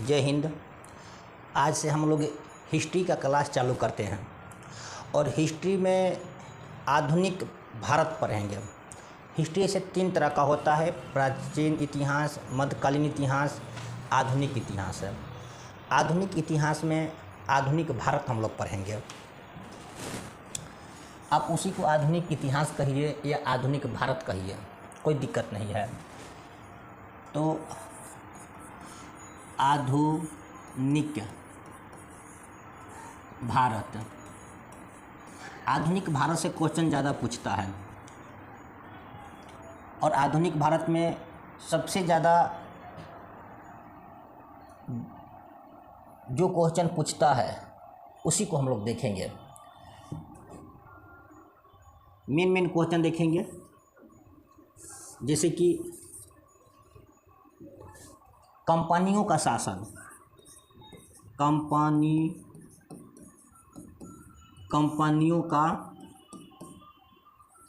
जय हिंद। आज से हम लोग हिस्ट्री का क्लास चालू करते हैं और हिस्ट्री में आधुनिक भारत पढ़ेंगे। हिस्ट्री से 3 तरह का होता है, प्राचीन इतिहास, मध्यकालीन इतिहास, आधुनिक इतिहास है। आधुनिक इतिहास में आधुनिक भारत हम लोग पढ़ेंगे। आप उसी को आधुनिक इतिहास कहिए या आधुनिक भारत कहिए, कोई दिक्कत नहीं है। तो आधुनिक भारत, आधुनिक भारत से क्वेश्चन ज़्यादा पूछता है और आधुनिक भारत में सबसे ज़्यादा जो क्वेश्चन पूछता है उसी को हम लोग देखेंगे। मेन क्वेश्चन देखेंगे, जैसे कि कंपनियों का शासन, कंपनियों का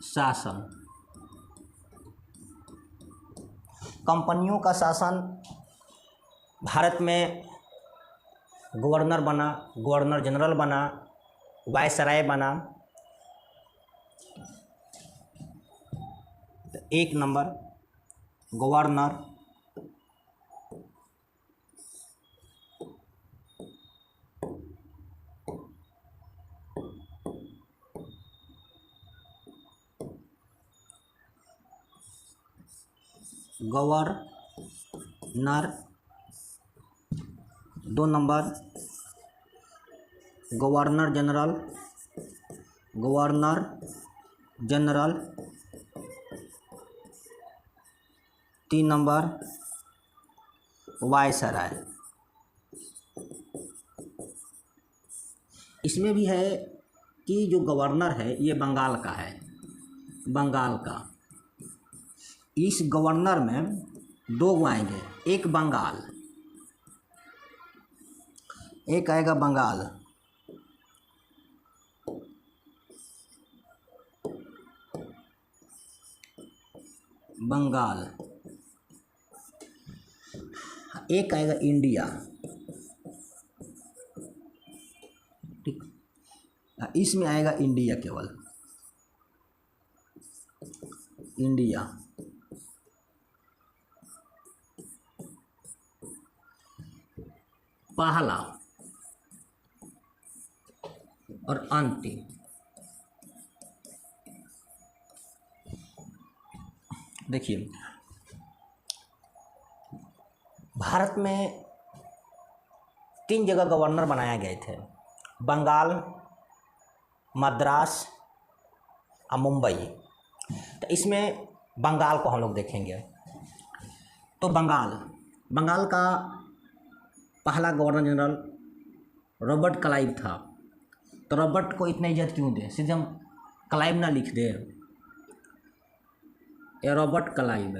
शासन, कंपनियों का शासन भारत में गवर्नर बना, गवर्नर जनरल बना, वायसराय बना। 1 number governor, governor. 2 number governor general, governor general. 3 number viceroy. इसमें भी है कि जो गवर्नर है ये बंगाल का है, बंगाल का। इस गवर्नर में 2 आएंगे, एक बंगाल, एक आएगा बंगाल। बंगाल, एक आएगा इंडिया। ठीक, इसमें आएगा इंडिया, केवल इंडिया। पहला और अंतिम। देखिए, भारत में 3 जगह गवर्नर बनाए गए थे, बंगाल, मद्रास और मुंबई। तो इसमें बंगाल को हम लोग देखेंगे। तो बंगाल का पहला गवर्नर जनरल रॉबर्ट क्लाइव था। तो रॉबर्ट को इतना इज्जत क्यों दे, सीधे हम क्लाइव ना लिख दे, या रॉबर्ट क्लाइव।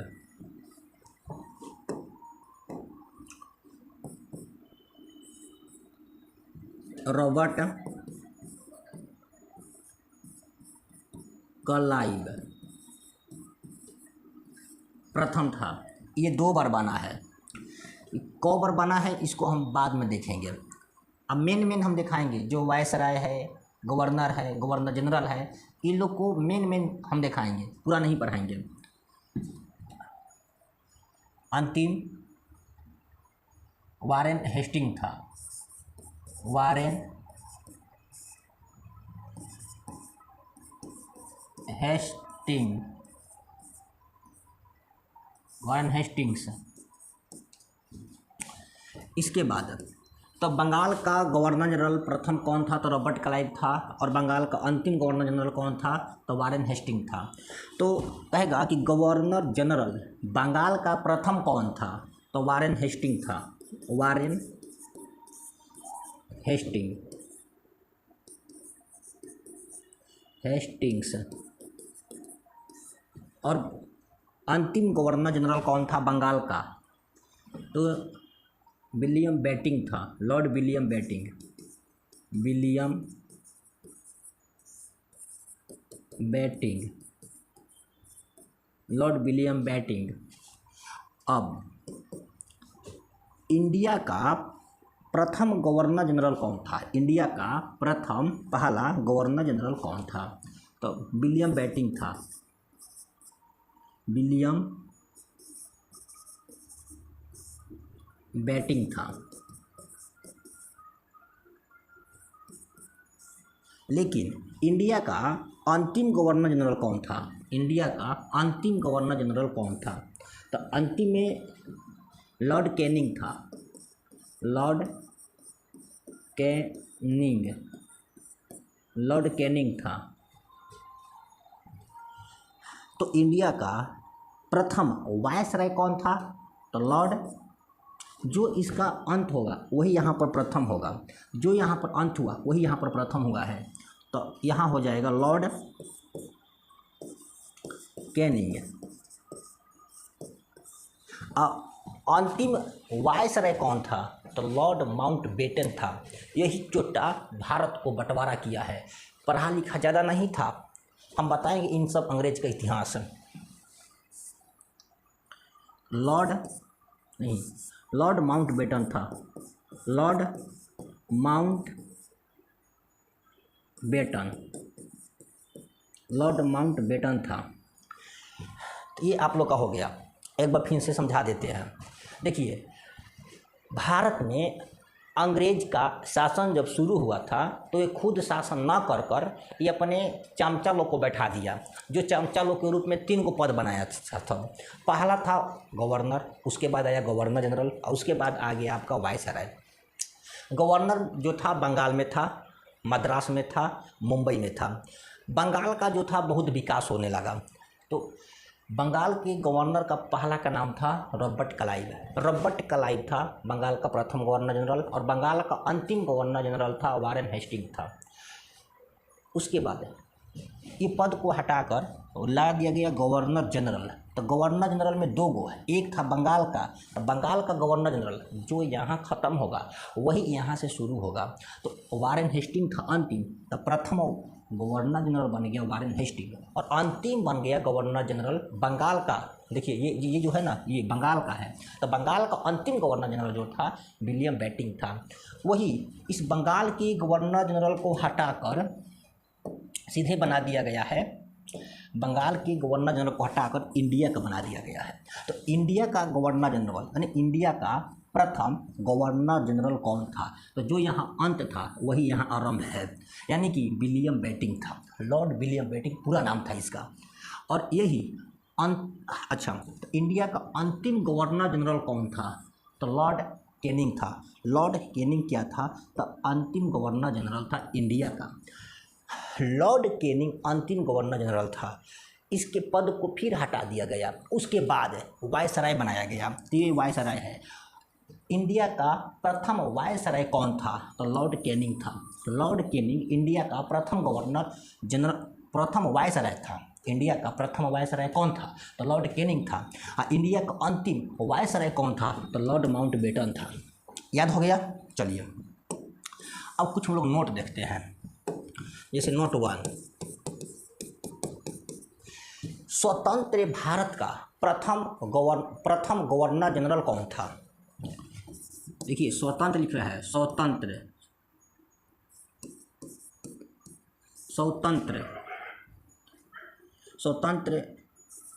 रॉबर्ट क्लाइव प्रथम था। ये 2 बार बना है। कौ बार बना है इसको हम बाद में देखेंगे। अब मेन हम दिखाएंगे, जो वायसराय है, गवर्नर है, गवर्नर जनरल है, इन लोग को मेन हम दिखाएंगे, पूरा नहीं पढ़ाएंगे। अंतिम वारेन हेस्टिंग था, वारेन हेस्टिंग्स। इसके बाद तो बंगाल का गवर्नर जनरल प्रथम कौन था? तो रॉबर्ट क्लाइव था। और बंगाल का अंतिम गवर्नर जनरल कौन था? तो वारेन हेस्टिंग था। तो कहेगा कि गवर्नर जनरल बंगाल का प्रथम कौन था? तो वारेन हेस्टिंग था, वारेन हेस्टिंग्स। और अंतिम गवर्नर जनरल कौन था बंगाल का? तो विलियम बेटिंग था, lord William Bentinck, lord William Bentinck. अब इंडिया का प्रथम गवर्नर जनरल कौन था? इंडिया का प्रथम पहला गवर्नर जनरल कौन था? तो विलियम बेंटिंक था। विलियम बेंटिंक था। लेकिन इंडिया का अंतिम गवर्नर जनरल कौन था? इंडिया का अंतिम गवर्नर जनरल कौन था? तो अंतिम में लॉर्ड कैनिंग था। लॉर्ड कैनिंग, लॉर्ड कैनिंग था। तो इंडिया का प्रथम वायसराय कौन था? तो लॉर्ड, जो इसका अंत होगा वही यहाँ पर प्रथम होगा, जो यहाँ पर अंत हुआ वही यहाँ पर प्रथम हुआ है, तो यहाँ हो जाएगा लॉर्ड कैनिंग। अंतिम वायसराय कौन था? तो लॉर्ड माउंटबेटन था। यही चोटा भारत को बंटवारा किया है। पढ़ा लिखा ज़्यादा नहीं था, हम बताएंगे इन सब अंग्रेज का इतिहास। लॉर्ड नहीं, लॉर्ड माउंटबेटन था। लॉर्ड माउंटबेटन, लॉर्ड माउंटबेटन था। ये आप लोग का हो गया। एक बार फिर से समझा देते हैं। देखिए, भारत में अंग्रेज का शासन जब शुरू हुआ था तो ये खुद शासन ना कर कर ये अपने चमचा लोग को बैठा दिया, जो चमचा लोग के रूप में 3 को पद बनाया था। पहला था गवर्नर, उसके बाद आया गवर्नर जनरल, और उसके बाद आ गया आपका वायसराय। गवर्नर जो था बंगाल में था, मद्रास में था, मुंबई में था। बंगाल का जो था बहुत विकास होने लगा, तो बंगाल के गवर्नर का पहला का नाम था रॉबर्ट क्लाइव। रॉबर्ट क्लाइव था बंगाल का प्रथम गवर्नर जनरल, और बंगाल का अंतिम गवर्नर जनरल था वारेन हेस्टिंग था। उसके बाद ये पद को हटाकर ला दिया गया गवर्नर जनरल। तो गवर्नर जनरल में 2 गो है, एक था बंगाल का, तो बंगाल का गवर्नर जनरल जो यहाँ ख़त्म होगा वही यहाँ से शुरू होगा। तो वारेन हेस्टिंग था अंतिम, तो प्रथम गवर्नर जनरल बन गया वारेन हेस्टिंग, और अंतिम बन गया गवर्नर जनरल बंगाल का। देखिए ये जो है ना, ये बंगाल का है, तो बंगाल का अंतिम गवर्नर जनरल जो था विलियम बेंटिंक था। वही इस बंगाल के गवर्नर जनरल को हटाकर सीधे बना दिया गया है, बंगाल के गवर्नर जनरल को हटाकर इंडिया का बना दिया गया है। तो इंडिया का गवर्नर जनरल यानी इंडिया का प्रथम गवर्नर जनरल कौन था? तो जो यहाँ अंत था वही यहाँ आरंभ है, यानी कि विलियम बेंटिंक था। लॉर्ड विलियम बेंटिंक पूरा नाम था इसका। और यही अच्छा, तो इंडिया का अंतिम गवर्नर जनरल कौन था? तो लॉर्ड कैनिंग था। लॉर्ड कैनिंग क्या था? तो अंतिम गवर्नर जनरल था इंडिया का। लॉर्ड कैनिंग अंतिम गवर्नर जनरल था। इसके पद को फिर हटा दिया गया, उसके बाद वायसराय बनाया गया। तो ये वायसराय है। इंडिया का प्रथम वायसराय कौन था? तो लॉर्ड कैनिंग था। लॉर्ड कैनिंग इंडिया का प्रथम गवर्नर जनरल, प्रथम वायसराय था। इंडिया का प्रथम वायसराय कौन था? तो लॉर्ड कैनिंग था। और इंडिया का अंतिम वायसराय कौन था? तो लॉर्ड माउंटबेटन था। याद हो गया? चलिए अब कुछ हम लोग नोट देखते हैं। जैसे नोट 1, स्वतंत्र भारत का प्रथम गवर्नर जनरल कौन था? देखिए स्वतंत्र लिख रहा है, स्वतंत्र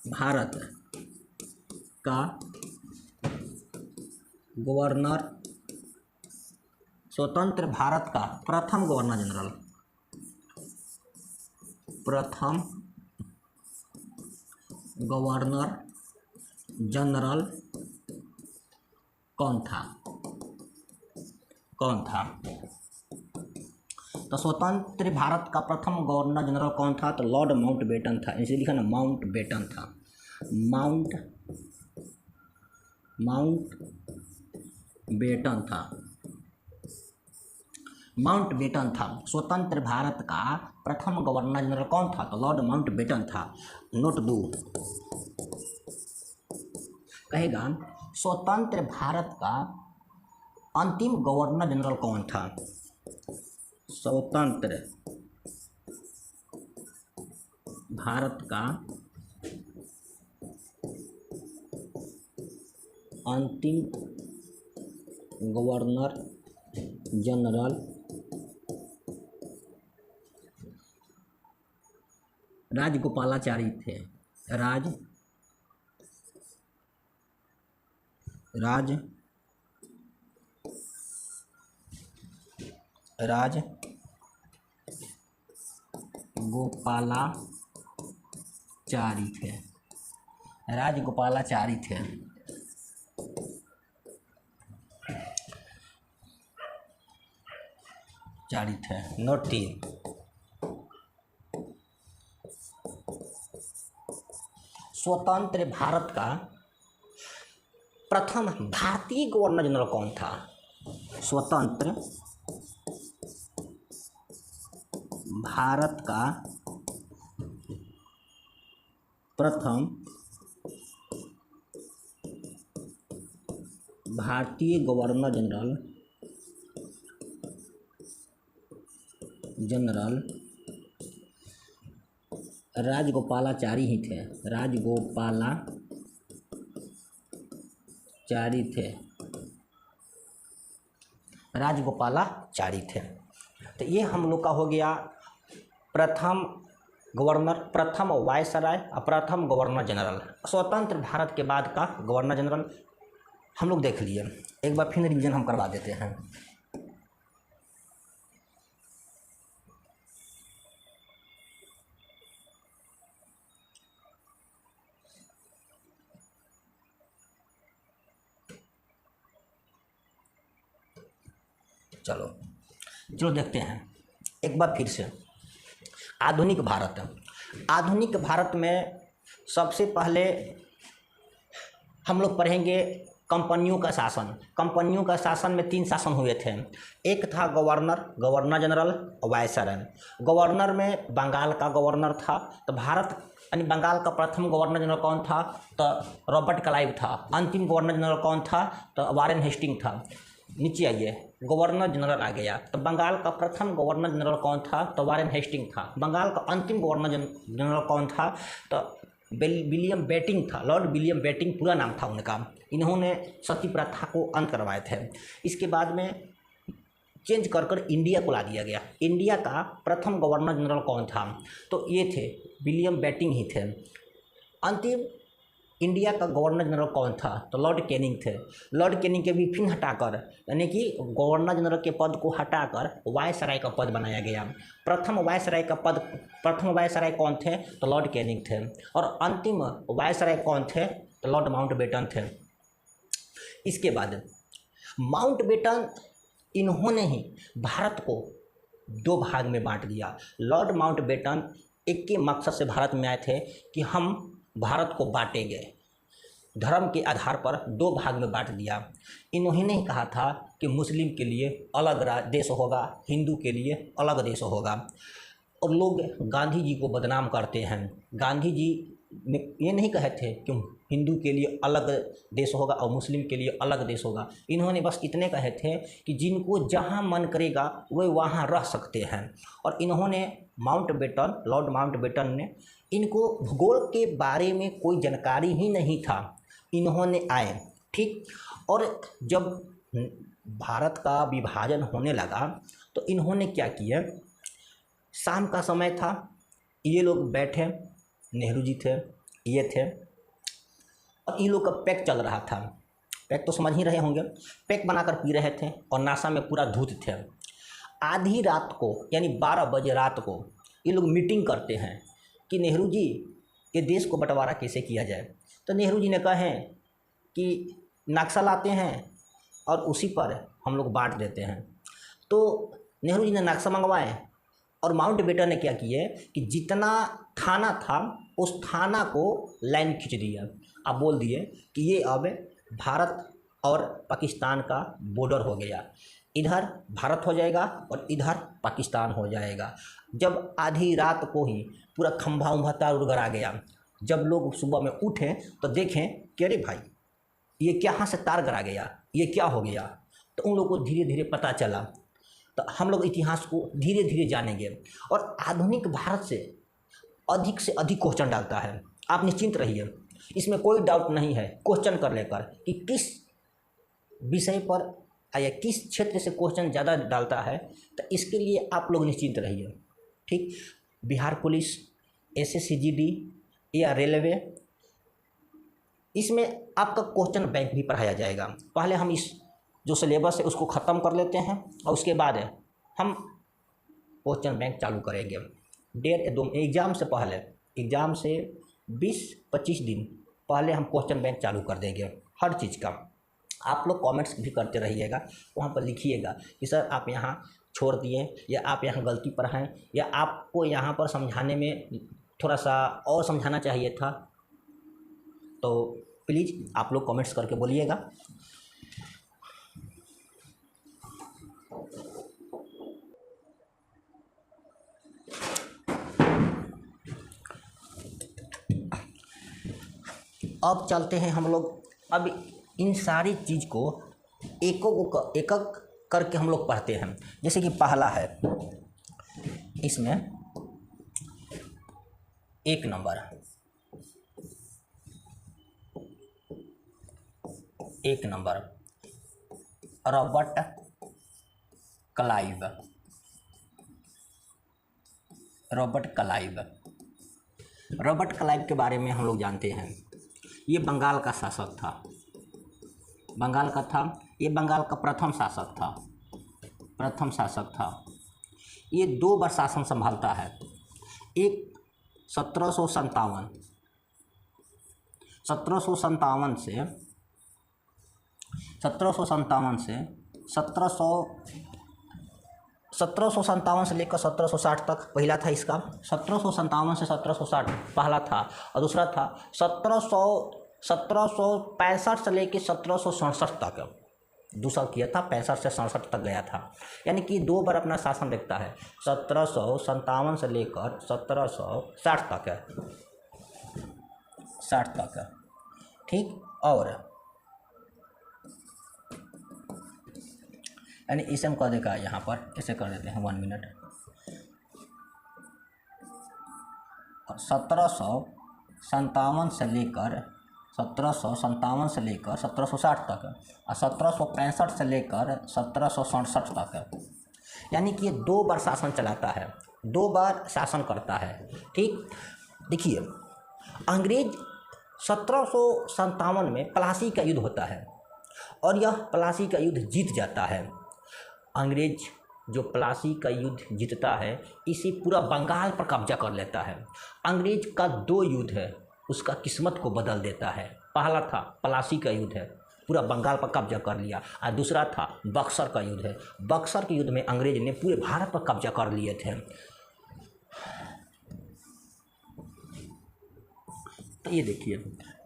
भारत का गवर्नर, स्वतंत्र भारत का प्रथम गवर्नर जनरल, प्रथम गवर्नर जनरल कौन था? तो स्वतंत्र भारत का प्रथम गवर्नर जनरल कौन था? तो लॉर्ड माउंटबेटन था। इसे लिखा ना, माउंटबेटन था। माउंटबेटन था। स्वतंत्र भारत का प्रथम गवर्नर जनरल कौन था? तो लॉर्ड माउंटबेटन था। नोट 2 कहेगा स्वतंत्र भारत का अंतिम गवर्नर जनरल कौन था? स्वतंत्र भारत का अंतिम गवर्नर जनरल राजगोपालाचारी थे। राजगोपालाचारी थे। नोट 3, स्वतंत्र भारत का प्रथम भारतीय गवर्नर जनरल कौन था? स्वतंत्र भारत का प्रथम भारतीय गवर्नर जनरल राजगोपालाचारी ही थे। राजगोपालाचारी थे। तो ये हम लोग का हो गया प्रथम गवर्नर, प्रथम वायसराय और प्रथम गवर्नर जनरल। स्वतंत्र भारत के बाद का गवर्नर जनरल हम लोग देख लिए। एक बार फिर रिवीजन हम करवा देते हैं। चलो देखते हैं एक बार फिर से। आधुनिक भारत में सबसे पहले हम लोग पढ़ेंगे कंपनियों का शासन में 3 शासन हुए थे। एक था गवर्नर जनरल, वायसराय। गवर्नर में बंगाल का गवर्नर था। तो भारत यानी बंगाल का प्रथम गवर्नर जनरल कौन था? तो रॉबर्ट क्लाइव था। अंतिम गवर्नर जनरल कौन था? तो वारेन हेस्टिंग था। नीचे आइए, गवर्नर जनरल आ गया। तो बंगाल का प्रथम गवर्नर जनरल कौन था? तो वारेन हेस्टिंग था। बंगाल का अंतिम गवर्नर जनरल कौन था? तो विलियम बेटिंग था। लॉर्ड विलियम बेटिंग पूरा नाम था उनका। इन्होंने सती प्रथा को अंत करवाए थे। इसके बाद में चेंज कर इंडिया को ला दिया गया। इंडिया का प्रथम गवर्नर जनरल कौन था? तो ये थे, विलियम बेटिंग ही थे। अंतिम इंडिया का गवर्नर जनरल कौन था? तो लॉर्ड कैनिंग थे। लॉर्ड कैनिंग के भी फिर हटाकर, यानी कि गवर्नर जनरल के पद को हटाकर वायसराय का पद बनाया गया। प्रथम वायसराय कौन थे? तो लॉर्ड कैनिंग थे। और अंतिम वायसराय कौन थे? तो लॉर्ड माउंटबेटन थे। इसके बाद माउंटबेटन, इन्होंने ही भारत को 2 भाग में बांट दिया। लॉर्ड माउंटबेटन एक के मकसद से भारत में आए थे कि हम भारत को बांटेंगे, धर्म के आधार पर 2 भाग में बांट दिया। इन्होंने ही कहा था कि मुस्लिम के लिए अलग देश होगा, हिंदू के लिए अलग देश होगा। और लोग गांधी जी को बदनाम करते हैं। गांधी जी ने ये नहीं कहे थे कि हिंदू के लिए अलग देश होगा और मुस्लिम के लिए अलग देश होगा। इन्होंने बस इतने कहे थे कि जिनको जहां मन करेगा वे वहां रह सकते हैं। और इन्होंने लॉर्ड माउंटबेटन ने, इनको भूगोल के बारे में कोई जानकारी ही नहीं था। इन्होंने आए, ठीक। और जब भारत का विभाजन होने लगा तो इन्होंने क्या किया, शाम का समय था, ये लोग बैठे, नेहरू जी थे, ये थे, और इन लोग का पैक चल रहा था। पैक तो समझ ही रहे होंगे। पैक बनाकर पी रहे थे और नाशा में पूरा धूत थे। आधी रात को यानी 12 बजे रात को ये लोग मीटिंग करते हैं कि नेहरू जी, ये देश को बंटवारा कैसे किया जाए। तो नेहरू जी ने कहे कि नक्शा लाते हैं और उसी पर हम लोग बांट देते हैं। तो नेहरू जी ने नक्शा मंगवाए और माउंटबेटन ने क्या किए कि जितना थाना था उस थाना को लाइन खींच दिया। अब बोल दिए कि ये अब भारत और पाकिस्तान का बॉर्डर हो गया, इधर भारत हो जाएगा और इधर पाकिस्तान हो जाएगा। जब आधी रात को ही पूरा खंभा उम्भा तार उड़गड़ा गया। जब लोग सुबह में उठे तो देखें कि अरे भाई, ये कहाँ से तार गड़ा गया, ये क्या हो गया। तो उन लोगों को धीरे धीरे पता चला। तो हम लोग इतिहास को धीरे धीरे जानेंगे और आधुनिक भारत से अधिक क्वेश्चन डालता है। आप निश्चिंत रहिए, इसमें कोई डाउट नहीं है। क्वेश्चन कर लेकर कि किस विषय पर या किस क्षेत्र से क्वेश्चन ज़्यादा डालता है, तो इसके लिए आप लोग निश्चिंत रहिए। ठीक, बिहार पुलिस, SSCGD या रेलवे, इसमें आपका क्वेश्चन बैंक भी पढ़ाया जाएगा। पहले हम इस जो सिलेबस है उसको ख़त्म कर लेते हैं और उसके बाद हम क्वेश्चन बैंक चालू करेंगे। एग्ज़ाम से पहले, एग्ज़ाम से 20-25 दिन पहले हम क्वेश्चन बैंक चालू कर देंगे हर चीज़ का। आप लोग कमेंट्स भी करते रहिएगा, वहाँ पर लिखिएगा कि सर आप यहाँ छोड़ दिए या आप यहाँ गलती पर हैं या आपको यहाँ पर समझाने में थोड़ा सा और समझाना चाहिए था, तो प्लीज़ आप लोग कमेंट्स करके बोलिएगा। अब चलते हैं हम लोग, अब इन सारी चीज़ को एक करके हम लोग पढ़ते हैं। जैसे कि पहला है, इसमें 1 number, 1 number Robert Clive. Robert Clive के बारे में हम लोग जानते हैं, ये बंगाल का शासक था, ये बंगाल का प्रथम शासक था। ये 2 बार शासन संभालता है। एक 1757 से 1757 से लेकर 1760 तक पहला था इसका। 1757 से 1760 पहला था और दूसरा था 1765 से लेकर 1767 तक दूसरा किया था। 65 से 67 तक गया था, यानी कि 2 बार अपना शासन देखता है। 1757 से लेकर 1760 तक है, 60 तक है। ठीक, और यानी इसे हम कह देगा, यहाँ पर ऐसे कर देते हैं 1 मिनट। 1757 से लेकर 1760 तक और 1765 से लेकर 1767 तक है, यानी कि ये 2 बार शासन चलाता है, 2 बार शासन करता है। ठीक, देखिए अंग्रेज 1757 में प्लासी का युद्ध होता है और यह प्लासी का युद्ध जीत जाता है। अंग्रेज जो प्लासी का युद्ध जीतता है, इसी पूरा बंगाल पर कब्जा कर लेता है। अंग्रेज का 2 युद्ध है, उसका किस्मत को बदल देता है। पहला था प्लासी का युद्ध है, पूरा बंगाल पर कब्जा कर लिया, और दूसरा था बक्सर का युद्ध है। बक्सर के युद्ध में अंग्रेज ने पूरे भारत पर कब्जा कर लिए थे। तो ये देखिए,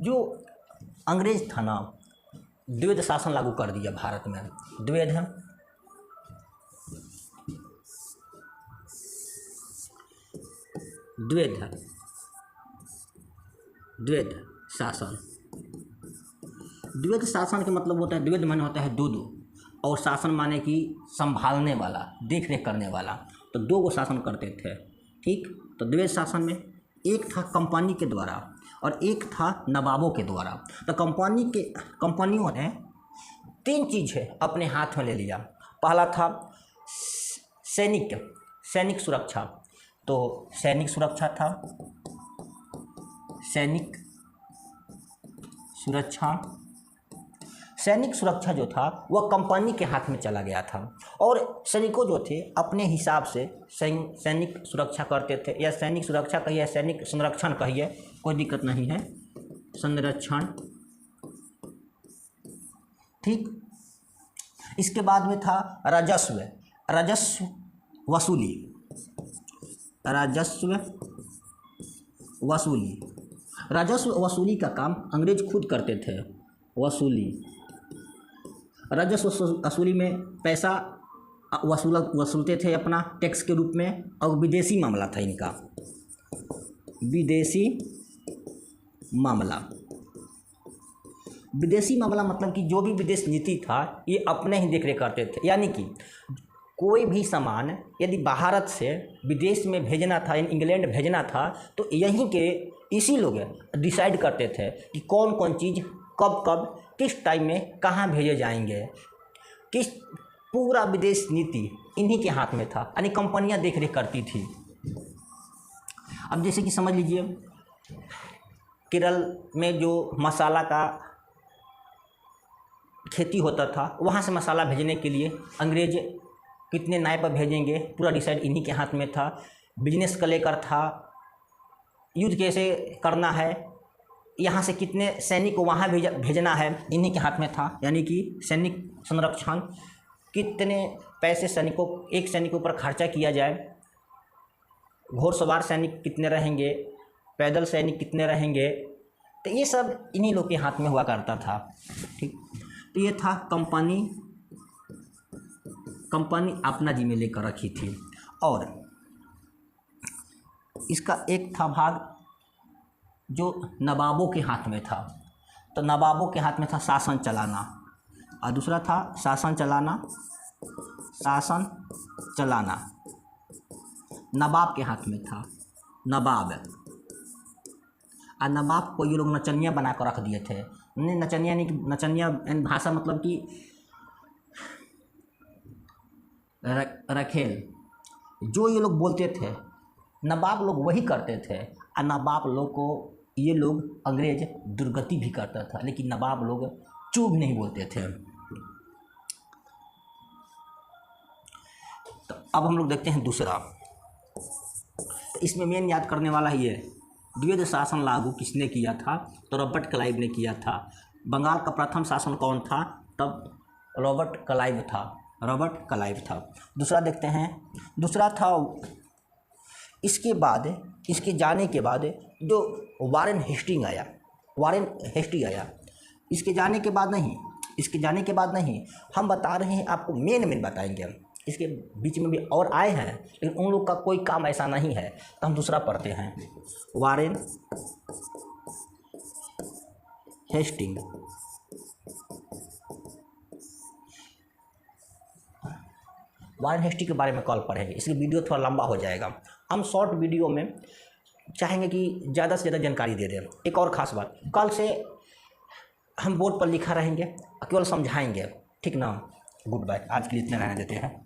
जो अंग्रेज था ना, द्वैध शासन लागू कर दिया भारत में। द्वैध शासन का मतलब होता है, द्वैध माने होता है 2, और शासन माने कि संभालने वाला, देख रेख करने वाला। तो 2 को शासन करते थे। ठीक, तो द्वैध शासन में एक था कंपनी के द्वारा और एक था नवाबों के द्वारा। तो कंपनियों ने 3 चीज़ है अपने हाथ में ले लिया। पहला था सैनिक सुरक्षा, तो सैनिक सुरक्षा जो था वह कंपनी के हाथ में चला गया था, और सैनिकों जो थे अपने हिसाब से सैनिक सुरक्षा करते थे, या सैनिक सुरक्षा कहिए, सैनिक संरक्षण कहिए, कोई दिक्कत नहीं है, संरक्षण। ठीक, इसके बाद में था राजस्व वसूली का काम अंग्रेज खुद करते थे। राजस्व वसूली में पैसा वसूलते थे अपना टैक्स के रूप में। और विदेशी मामला था इनका, विदेशी मामला मतलब कि जो भी विदेश नीति था ये अपने ही देख रेख करते थे। यानी कि कोई भी सामान यदि भारत से विदेश में भेजना था, इंग्लैंड भेजना था, तो यहीं के इसी लोग डिसाइड करते थे कि कौन कौन चीज़ कब किस टाइम में कहाँ भेजे जाएंगे। कि पूरा विदेश नीति इन्हीं के हाथ में था, यानी कंपनियां देख रेख करती थी। अब जैसे कि समझ लीजिए केरल में जो मसाला का खेती होता था, वहाँ से मसाला भेजने के लिए अंग्रेज कितने नाव भेजेंगे पूरा डिसाइड इन्हीं के हाथ में था। बिजनेस का लेकर था, युद्ध कैसे करना है, यहाँ से कितने सैनिक को वहाँ भेजना है, इन्हीं के हाथ में था। यानी कि सैनिक संरक्षण, कितने पैसे सैनिकों एक सैनिक के ऊपर खर्चा किया जाए, घोड़सवार सैनिक कितने रहेंगे, पैदल सैनिक कितने रहेंगे, तो ये सब इन्हीं लोग के हाथ में हुआ करता था। ठीक, तो ये था कंपनी अपना जिम्मे लेकर रखी थी। और इसका एक था भाग जो नवाबों के हाथ में था, तो नवाबों के हाथ में था शासन चलाना, और दूसरा था शासन चलाना नवाब के हाथ में था। नवाब और नवाब को ये लोग नचनिया बना कर रख दिए थे। नचनिया नहीं, नचनिया भाषा मतलब कि रखेल, जो ये लोग बोलते थे नवाब लोग वही करते थे। और नवाब लोग को ये लोग अंग्रेज दुर्गति भी करता था, लेकिन नवाब लोग चुप नहीं बोलते थे। तो अब हम लोग देखते हैं दूसरा। तो इसमें मेन याद करने वाला ही है, द्विवेद शासन लागू किसने किया था? तो रॉबर्ट क्लाइव ने किया था। बंगाल का प्रथम शासन कौन था? तब रॉबर्ट क्लाइव था। दूसरा देखते हैं, दूसरा था इसके बाद, इसके जाने के बाद जो वारेन हेस्टिंग आया। इसके जाने के बाद नहीं, हम बता रहे हैं आपको, मेन बताएंगे हम। इसके बीच में भी और आए हैं, लेकिन उन लोग का कोई काम ऐसा नहीं है, तो हम दूसरा पढ़ते हैं। वारेन हेस्टिंग, के बारे में कल पढ़ेंगे। इसकी वीडियो थोड़ा लंबा हो जाएगा। हम शॉर्ट वीडियो में चाहेंगे कि ज़्यादा से ज़्यादा जानकारी दे दें। एक और ख़ास बात, कल से हम बोर्ड पर लिखा रहेंगे, केवल समझाएंगे, ठीक ना? गुड बाय, आज के लिए इतना रहने देते हैं।